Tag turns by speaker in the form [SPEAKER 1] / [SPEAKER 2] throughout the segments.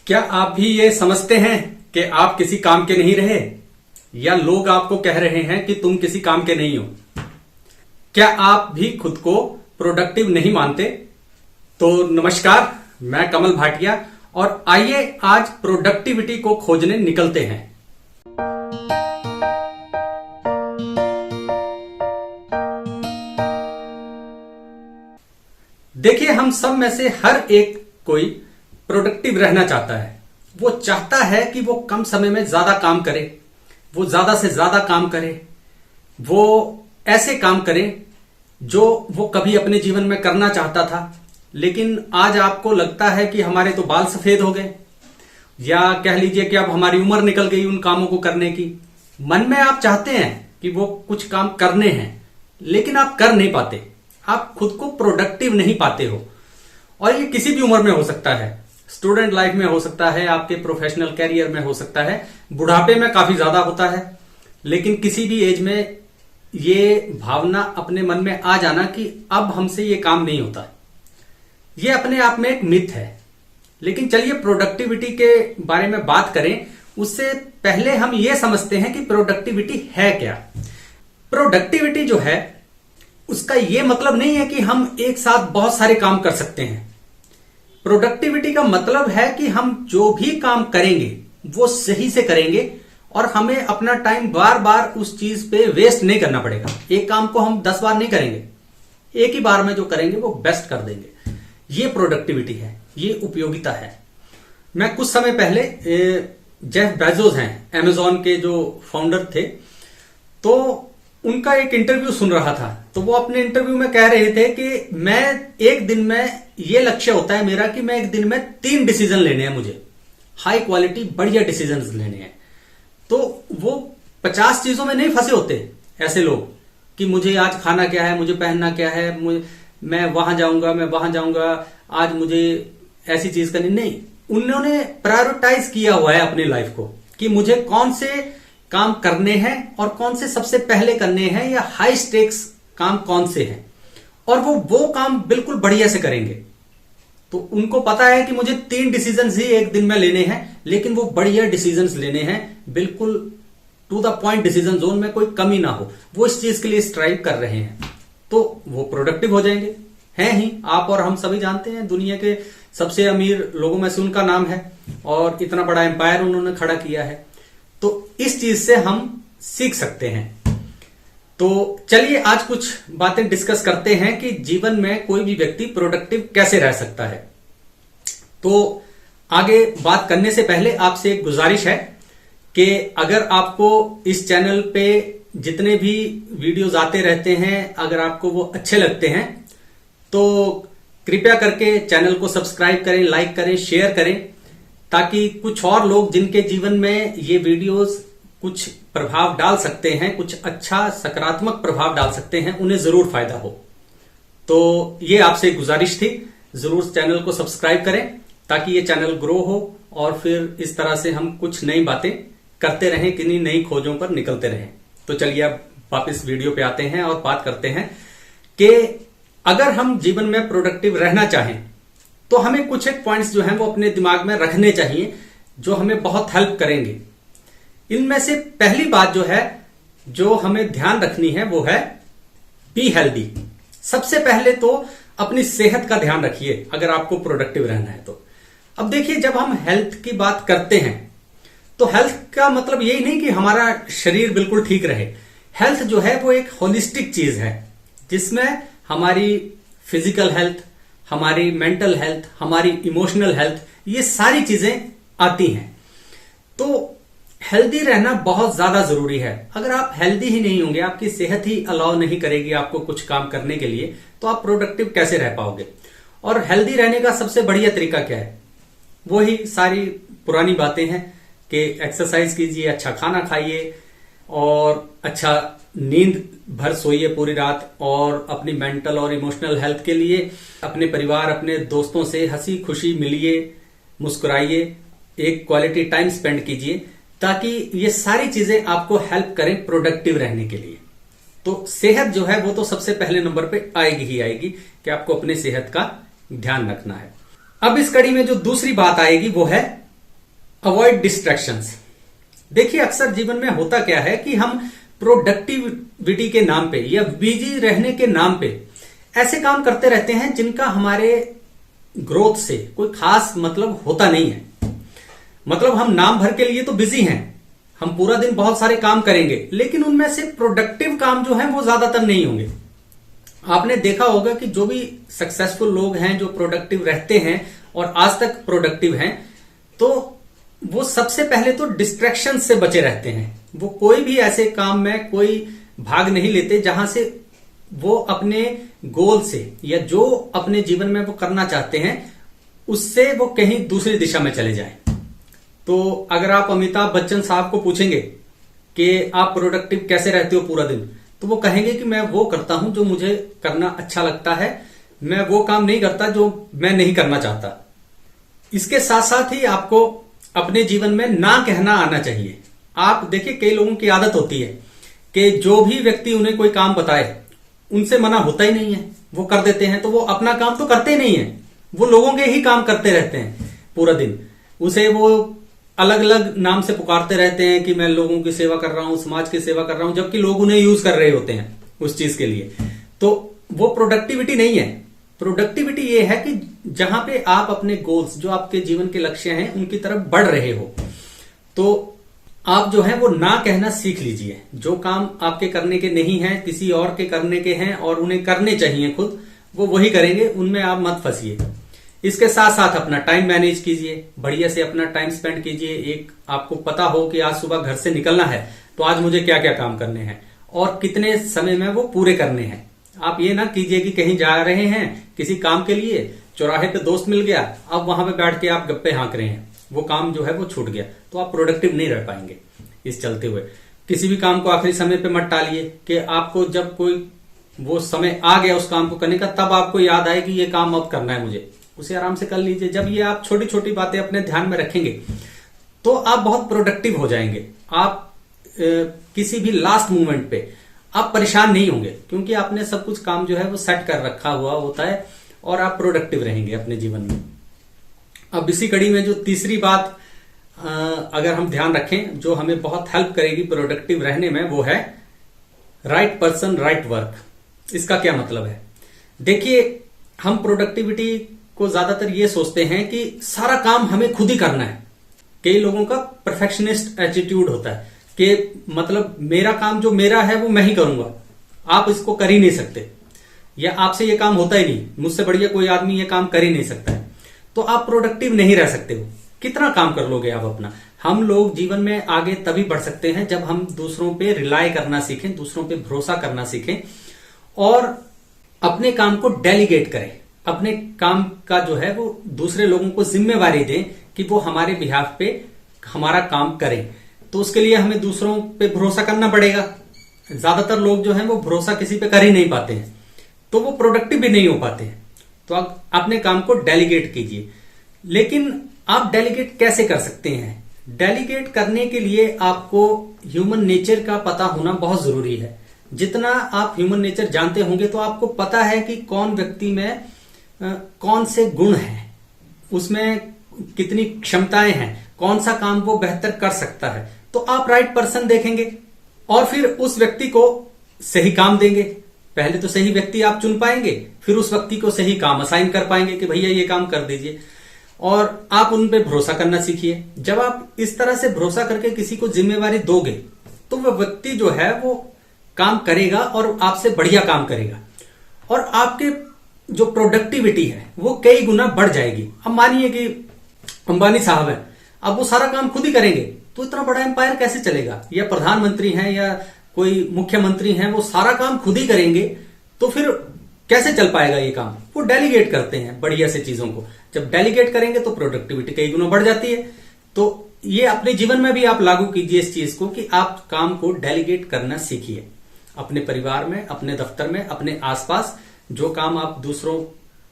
[SPEAKER 1] क्या आप भी ये समझते हैं कि आप किसी काम के नहीं रहे, या लोग आपको कह रहे हैं कि तुम किसी काम के नहीं हो? क्या आप भी खुद को प्रोडक्टिव नहीं मानते? तो नमस्कार, मैं कमल भाटिया और आइए आज प्रोडक्टिविटी को खोजने निकलते हैं। देखिए, हम सब में से हर एक कोई प्रोडक्टिव रहना चाहता है। वो चाहता है कि वो कम समय में ज्यादा काम करे, वो ज्यादा से ज्यादा काम करे, वो ऐसे काम करे जो वो कभी अपने जीवन में करना चाहता था, लेकिन आज आपको लगता है कि हमारे तो बाल सफेद हो गए, या कह लीजिए कि अब हमारी उम्र निकल गई उन कामों को करने की। मन में आप चाहते हैं कि वो कुछ काम करने हैं, लेकिन आप कर नहीं पाते, आप खुद को प्रोडक्टिव नहीं पाते हो। और ये किसी भी उम्र में हो सकता है, स्टूडेंट लाइफ में हो सकता है, आपके प्रोफेशनल कैरियर में हो सकता है, बुढ़ापे में काफी ज्यादा होता है। लेकिन किसी भी एज में ये भावना अपने मन में आ जाना कि अब हमसे ये काम नहीं होता, ये अपने आप में एक मिथ है। लेकिन चलिए प्रोडक्टिविटी के बारे में बात करें, उससे पहले हम ये समझते हैं कि प्रोडक्टिविटी है क्या। प्रोडक्टिविटी जो है उसका यह मतलब नहीं है कि हम एक साथ बहुत सारे काम कर सकते हैं। प्रोडक्टिविटी का मतलब है कि हम जो भी काम करेंगे वो सही से करेंगे और हमें अपना टाइम बार बार उस चीज पे वेस्ट नहीं करना पड़ेगा। एक काम को हम 10 बार नहीं करेंगे, एक ही बार में जो करेंगे वो बेस्ट कर देंगे। ये प्रोडक्टिविटी है, ये उपयोगिता है। मैं कुछ समय पहले जेफ बेजोस हैं, अमेजॉन के जो फाउंडर थे, तो उनका एक इंटरव्यू सुन रहा था। तो वो अपने इंटरव्यू में कह रहे थे कि मैं एक दिन में, ये लक्ष्य होता है मेरा कि मैं एक दिन में 3 डिसीजन लेने हैं, मुझे हाई क्वालिटी बढ़िया डिसीजन लेने हैं। तो वो 50 चीजों में नहीं फंसे होते ऐसे लोग कि मुझे आज खाना क्या है, मुझे पहनना क्या है, मैं वहां जाऊंगा, मैं वहां जाऊंगा, आज मुझे ऐसी चीज करनी नहीं। उन्होंने प्रायोरिटाइज किया हुआ है अपनी लाइफ को कि मुझे कौन से काम करने हैं और कौन से सबसे पहले करने हैं, या हाई स्टेक्स काम कौन से हैं, और वो काम बिल्कुल बढ़िया से करेंगे। तो उनको पता है कि मुझे 3 डिसीजंस ही एक दिन में लेने हैं, लेकिन वो बढ़िया डिसीजंस लेने हैं, बिल्कुल to the point decision zone में कोई कमी ना हो। वो इस चीज के लिए स्ट्राइव कर रहे हैं, तो वो प्रोडक्टिव हो जाएंगे। हैं ही, आप और हम सभी जानते हैं, दुनिया के सबसे अमीर लोगों में से उनका नाम है और इतना बड़ा एम्पायर उन्होंने खड़ा किया है। तो इस चीज से हम सीख सकते हैं। तो चलिए आज कुछ बातें डिस्कस करते हैं कि जीवन में कोई भी व्यक्ति प्रोडक्टिव कैसे रह सकता है। तो आगे बात करने से पहले आपसे एक गुजारिश है कि अगर आपको इस चैनल पे जितने भी वीडियोस आते रहते हैं, अगर आपको वो अच्छे लगते हैं, तो कृपया करके चैनल को सब्सक्राइब करें, लाइक करें, शेयर करें, ताकि कुछ और लोग जिनके जीवन में ये वीडियोस कुछ प्रभाव डाल सकते हैं, कुछ अच्छा सकारात्मक प्रभाव डाल सकते हैं, उन्हें जरूर फायदा हो। तो ये आपसे गुजारिश थी, जरूर चैनल को सब्सक्राइब करें ताकि ये चैनल ग्रो हो और फिर इस तरह से हम कुछ नई बातें करते रहें, किन्हीं नई खोजों पर निकलते रहें। तो चलिए अब वापस वीडियो पे आते हैं और बात करते हैं कि अगर हम जीवन में प्रोडक्टिव रहना चाहें तो हमें कुछ एक पॉइंट्स जो हैं वो अपने दिमाग में रखने चाहिए, जो हमें बहुत हेल्प करेंगे। इनमें से पहली बात जो है, जो हमें ध्यान रखनी है, वो है बी हेल्दी। सबसे पहले तो अपनी सेहत का ध्यान रखिए अगर आपको प्रोडक्टिव रहना है तो। अब देखिए, जब हम हेल्थ की बात करते हैं तो हेल्थ का मतलब यही नहीं कि हमारा शरीर बिल्कुल ठीक रहे। हेल्थ जो है वो एक होलिस्टिक चीज है, जिसमें हमारी फिजिकल हेल्थ, हमारी मेंटल हेल्थ, हमारी इमोशनल हेल्थ, ये सारी चीजें आती हैं। तो हेल्दी रहना बहुत ज्यादा जरूरी है। अगर आप हेल्दी ही नहीं होंगे, आपकी सेहत ही अलाउ नहीं करेगी आपको कुछ काम करने के लिए, तो आप प्रोडक्टिव कैसे रह पाओगे। और हेल्दी रहने का सबसे बढ़िया तरीका क्या है? वही सारी पुरानी बातें हैं कि एक्सरसाइज कीजिए, अच्छा खाना खाइए और अच्छा नींद भर सोइए पूरी रात, और अपनी मेंटल और इमोशनल हेल्थ के लिए अपने परिवार, अपने दोस्तों से हंसी खुशी मिलिए, मुस्कुराइए, एक क्वालिटी टाइम स्पेंड कीजिए, ताकि ये सारी चीजें आपको हेल्प करें प्रोडक्टिव रहने के लिए। तो सेहत जो है वो तो सबसे पहले नंबर पे आएगी ही आएगी कि आपको अपने सेहत का ध्यान रखना है। अब इस कड़ी में जो दूसरी बात आएगी वो है अवॉइड डिस्ट्रैक्शंस। देखिए अक्सर जीवन में होता क्या है कि हम प्रोडक्टिविटी के नाम पे या बिजी रहने के नाम पे ऐसे काम करते रहते हैं जिनका हमारे ग्रोथ से कोई खास मतलब होता नहीं है। मतलब हम नाम भर के लिए तो बिजी हैं, हम पूरा दिन बहुत सारे काम करेंगे, लेकिन उनमें से प्रोडक्टिव काम जो है वो ज्यादातर नहीं होंगे। आपने देखा होगा कि जो भी सक्सेसफुल लोग हैं, जो प्रोडक्टिव रहते हैं और आज तक प्रोडक्टिव हैं, तो वो सबसे पहले तो डिस्ट्रैक्शन से बचे रहते हैं। वो कोई भी ऐसे काम में कोई भाग नहीं लेते जहां से वो अपने गोल से या जो अपने जीवन में वो करना चाहते हैं उससे वो कहीं दूसरी दिशा में चले जाएं। तो अगर आप अमिताभ बच्चन साहब को पूछेंगे कि आप प्रोडक्टिव कैसे रहते हो पूरा दिन, तो वो कहेंगे कि मैं वो करता हूं जो मुझे करना अच्छा लगता है, मैं वो काम नहीं करता जो मैं नहीं करना चाहता। इसके साथ साथ ही आपको अपने जीवन में ना कहना आना चाहिए। आप देखिए कई लोगों की आदत होती है कि जो भी व्यक्ति उन्हें कोई काम बताए उनसे मना होता ही नहीं है, वो कर देते हैं। तो वो अपना काम तो करते ही नहीं है, वो लोगों के ही काम करते रहते हैं पूरा दिन। उसे वो अलग अलग नाम से पुकारते रहते हैं कि मैं लोगों की सेवा कर रहा हूं, समाज की सेवा कर रहा हूं, जबकि लोग उन्हें यूज कर रहे होते हैं उस चीज के लिए। तो वो प्रोडक्टिविटी नहीं है। प्रोडक्टिविटी ये है कि जहां पे आप अपने गोल्स, जो आपके जीवन के लक्ष्य हैं, उनकी तरफ बढ़ रहे हो, तो आप जो है वो ना कहना सीख लीजिए। जो काम आपके करने के नहीं है, किसी और के करने के हैं और उन्हें करने चाहिए खुद, वो वही करेंगे, उनमें आप मत फंसिए। इसके साथ साथ अपना टाइम मैनेज कीजिए, बढ़िया से अपना टाइम स्पेंड कीजिए। एक आपको पता हो कि आज सुबह घर से निकलना है तो आज मुझे क्या क्या काम करने हैं और कितने समय में वो पूरे करने हैं। आप ये ना कीजिए कि कहीं जा रहे हैं किसी काम के लिए, चौराहे पे दोस्त मिल गया, अब वहां पे बैठ के आप गप्पे हाँक रहे हैं, वो काम जो है वो छूट गया, तो आप प्रोडक्टिव नहीं रह पाएंगे। इस चलते हुए किसी भी काम को आखिरी समय पे मत टालिए कि आपको जब कोई वो समय आ गया उस काम को करने का, तब आपको याद आए कि ये काम अब करना है मुझे, उसे आराम से कर लीजिए। जब ये आप छोटी छोटी बातें अपने ध्यान में रखेंगे तो आप बहुत प्रोडक्टिव हो जाएंगे। आप किसी भी लास्ट मोमेंट पे आप परेशान नहीं होंगे, क्योंकि आपने सब कुछ काम जो है वो सेट कर रखा हुआ होता है और आप प्रोडक्टिव रहेंगे अपने जीवन में। अब इसी कड़ी में जो तीसरी बात अगर हम ध्यान रखें, जो हमें बहुत हेल्प करेगी प्रोडक्टिव रहने में, वो है राइट पर्सन राइट वर्क। इसका क्या मतलब है? देखिए हम प्रोडक्टिविटी को ज्यादातर ये सोचते हैं कि सारा काम हमें खुद ही करना है। कई लोगों का परफेक्शनिस्ट एटीट्यूड होता है कि मतलब मेरा काम जो मेरा है वो मैं ही करूंगा, आप इसको कर ही नहीं सकते, या आपसे ये काम होता ही नहीं, मुझसे बढ़िया कोई आदमी ये काम कर ही नहीं सकता है। तो आप प्रोडक्टिव नहीं रह सकते हो। कितना काम कर लोगे आप अपना? हम लोग जीवन में आगे तभी बढ़ सकते हैं जब हम दूसरों पे रिलाय करना सीखें, दूसरों पे भरोसा करना सीखें और अपने काम को डेलीगेट करें। अपने काम का जो है वो दूसरे लोगों को जिम्मेवारी दें कि वो हमारे बिहाफ पे हमारा काम करें। तो उसके लिए हमें दूसरों पे भरोसा करना पड़ेगा। ज्यादातर लोग जो हैं वो भरोसा किसी पे कर ही नहीं पाते हैं, तो वो प्रोडक्टिव भी नहीं हो पाते हैं। तो आप अपने काम को डेलीगेट कीजिए। लेकिन आप डेलीगेट कैसे कर सकते हैं? डेलीगेट करने के लिए आपको ह्यूमन नेचर का पता होना बहुत जरूरी है। जितना आप ह्यूमन नेचर जानते होंगे तो आपको पता है कि कौन व्यक्ति में कौन से गुण हैं, उसमें कितनी क्षमताएं हैं, कौन सा काम वो बेहतर कर सकता है। तो आप राइट पर्सन देखेंगे और फिर उस व्यक्ति को सही काम देंगे। पहले तो सही व्यक्ति आप चुन पाएंगे, फिर उस व्यक्ति को सही काम असाइन कर पाएंगे कि भैया ये काम कर दीजिए, और आप उन पे भरोसा करना सीखिए। जब आप इस तरह से भरोसा करके किसी को जिम्मेवारी दोगे तो वह व्यक्ति जो है वो काम करेगा और आपसे बढ़िया काम करेगा और आपके जो प्रोडक्टिविटी है वो कई गुना बढ़ जाएगी। अब मानिए कि अंबानी साहब हैं, अब वो सारा काम खुद ही करेंगे तो इतना बड़ा एम्पायर कैसे चलेगा? या प्रधानमंत्री हैं या कोई मुख्यमंत्री हैं, वो सारा काम खुद ही करेंगे तो फिर कैसे चल पाएगा ये काम? वो डेलीगेट करते हैं बढ़िया से चीजों को। जब डेलीगेट करेंगे तो प्रोडक्टिविटी कई गुना बढ़ जाती है। तो ये अपने जीवन में भी आप लागू कीजिए इस चीज को कि आप काम को डेलीगेट करना सीखिए। अपने परिवार में, अपने दफ्तर में, अपने आसपास जो काम आप दूसरों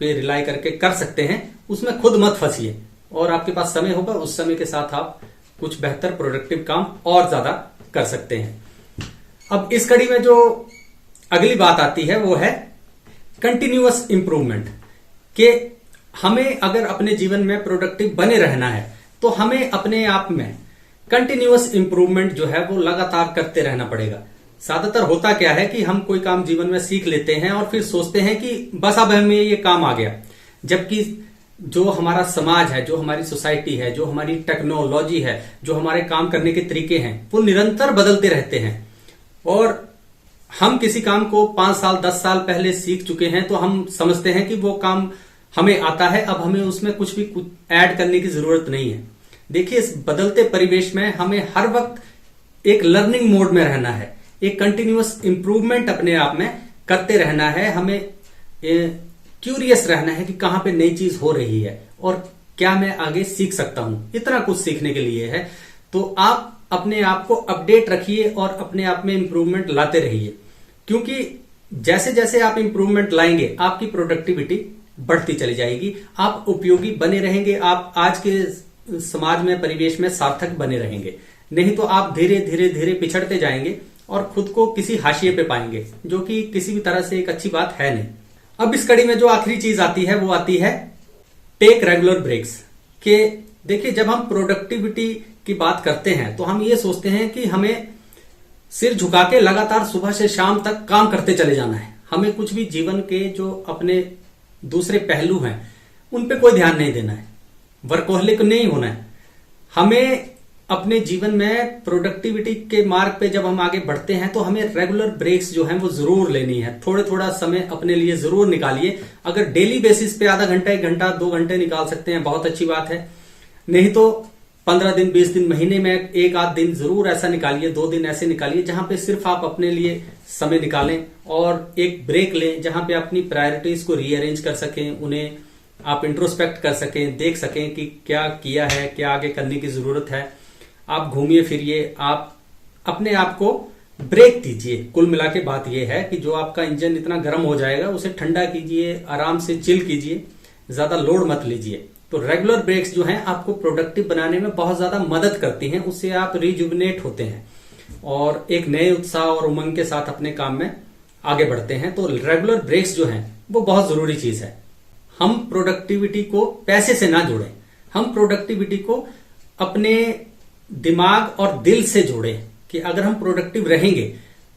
[SPEAKER 1] पे रिलाई करके कर सकते हैं उसमें खुद मत फंसिए, और आपके पास समय होगा उस समय के साथ आप कुछ बेहतर प्रोडक्टिव काम और ज्यादा कर सकते हैं। अब इस कड़ी में जो अगली बात आती है वो है कंटिन्यूअस इंप्रूवमेंट। कि हमें अगर अपने जीवन में प्रोडक्टिव बने रहना है तो हमें अपने आप में कंटिन्यूअस इंप्रूवमेंट जो है वो लगातार करते रहना पड़ेगा। ज्यादातर होता क्या है कि हम कोई काम जीवन में सीख लेते हैं और फिर सोचते हैं कि बस अब हमें ये काम आ गया, जबकि जो हमारा समाज है, जो हमारी सोसाइटी है, जो हमारी टेक्नोलॉजी है, जो हमारे काम करने के तरीके हैं, वो निरंतर बदलते रहते हैं। और हम किसी काम को 5 साल 10 साल पहले सीख चुके हैं तो हम समझते हैं कि वो काम हमें आता है, अब हमें उसमें कुछ भी ऐड करने की जरूरत नहीं है। देखिए, इस बदलते परिवेश में हमें हर वक्त एक लर्निंग मोड में रहना है, एक कंटिन्यूअस इंप्रूवमेंट अपने आप में करते रहना है। हमें क्यूरियस रहना है कि कहां पे नई चीज हो रही है और क्या मैं आगे सीख सकता हूं। इतना कुछ सीखने के लिए है, तो आप अपने आप को अपडेट रखिए और अपने आप में इंप्रूवमेंट लाते रहिए, क्योंकि जैसे जैसे आप इंप्रूवमेंट लाएंगे आपकी प्रोडक्टिविटी बढ़ती चली जाएगी, आप उपयोगी बने रहेंगे, आप आज के समाज में परिवेश में सार्थक बने रहेंगे। नहीं तो आप धीरे धीरे धीरे पिछड़ते जाएंगे और खुद को किसी हाशिए पे पाएंगे, जो कि किसी भी तरह से एक अच्छी बात है नहीं। अब इस कड़ी में जो आखिरी चीज आती है वो आती है टेक रेगुलर ब्रेक्स। के देखिए, जब हम प्रोडक्टिविटी की बात करते हैं तो हम ये सोचते हैं कि हमें सिर झुका के लगातार सुबह से शाम तक काम करते चले जाना है। हमें कुछ भी जीवन के जो अपने दूसरे पहलू हैं उन पे कोई ध्यान नहीं देना है, वर्कोहलिक नहीं होना है। हमें अपने जीवन में प्रोडक्टिविटी के मार्ग पे जब हम आगे बढ़ते हैं तो हमें रेगुलर ब्रेक्स जो हैं वो जरूर लेनी है। थोड़े थोड़ा समय अपने लिए जरूर निकालिए। अगर डेली बेसिस पे आधा घंटा 1 घंटा 2 घंटे निकाल सकते हैं, बहुत अच्छी बात है। नहीं तो 15 दिन 20 दिन महीने में 1 आध दिन जरूर ऐसा निकालिए, 2 दिन ऐसे निकालिए जहां पे सिर्फ आप अपने लिए समय निकालें और एक ब्रेक लें, जहां पे अपनी प्रायोरिटीज को रीअरेंज कर सकें, उन्हें आप इंट्रोस्पेक्ट कर सकें, देख सकें कि क्या किया है, क्या आगे करने की जरूरत है। आप घूमिए फिरिए, आप अपने आप को ब्रेक दीजिए। कुल मिला के बात यह है कि जो आपका इंजन इतना गर्म हो जाएगा उसे ठंडा कीजिए, आराम से चिल कीजिए, ज्यादा लोड मत लीजिए। तो रेगुलर ब्रेक्स जो हैं आपको प्रोडक्टिव बनाने में बहुत ज्यादा मदद करती हैं, उससे आप रिजुविनेट होते हैं और एक नए उत्साह और उमंग के साथ अपने काम में आगे बढ़ते हैं। तो रेगुलर ब्रेक्स जो हैं वो बहुत जरूरी चीज है। हम प्रोडक्टिविटी को पैसे से ना जोड़ें, हम प्रोडक्टिविटी को अपने दिमाग और दिल से जोड़ें कि अगर हम प्रोडक्टिव रहेंगे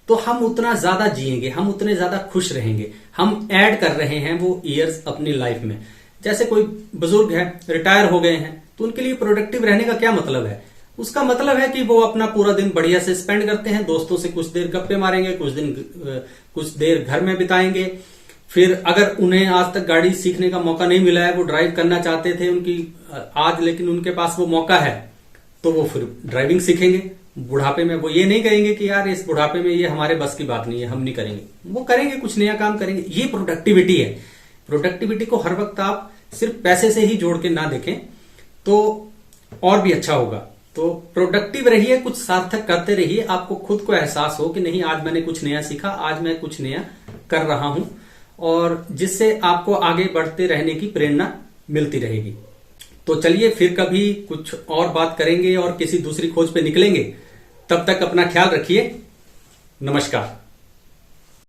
[SPEAKER 1] तो हम उतना ज्यादा जिएंगे, हम उतने ज्यादा खुश रहेंगे। हम ऐड कर रहे हैं वो ईयर्स अपनी लाइफ में। जैसे कोई बुजुर्ग है, रिटायर हो गए हैं, तो उनके लिए प्रोडक्टिव रहने का क्या मतलब है? उसका मतलब है कि वो अपना पूरा दिन बढ़िया से स्पेंड करते हैं, दोस्तों से कुछ देर गप्पे मारेंगे, कुछ देर घर में बिताएंगे। फिर अगर उन्हें आज तक गाड़ी सीखने का मौका नहीं मिला है, वो ड्राइव करना चाहते थे आज लेकिन उनके पास वो मौका है, तो वो फिर ड्राइविंग सीखेंगे। बुढ़ापे में वो ये नहीं कहेंगे कि यार इस बुढ़ापे में ये हमारे बस की बात नहीं है, हम नहीं करेंगे। वो करेंगे, कुछ नया काम करेंगे। ये प्रोडक्टिविटी है। प्रोडक्टिविटी को हर वक्त आप सिर्फ पैसे से ही जोड़ के ना देखें तो और भी अच्छा होगा। तो प्रोडक्टिव रहिए, कुछ सार्थक करते रहिए। आपको खुद को एहसास हो कि नहीं, आज मैंने कुछ नया सीखा, आज मैं कुछ नया कर रहा हूं, और जिससे आपको आगे बढ़ते रहने की प्रेरणा मिलती रहेगी। तो चलिए फिर कभी कुछ और बात करेंगे और किसी दूसरी खोज पे निकलेंगे। तब तक अपना ख्याल रखिए। नमस्कार।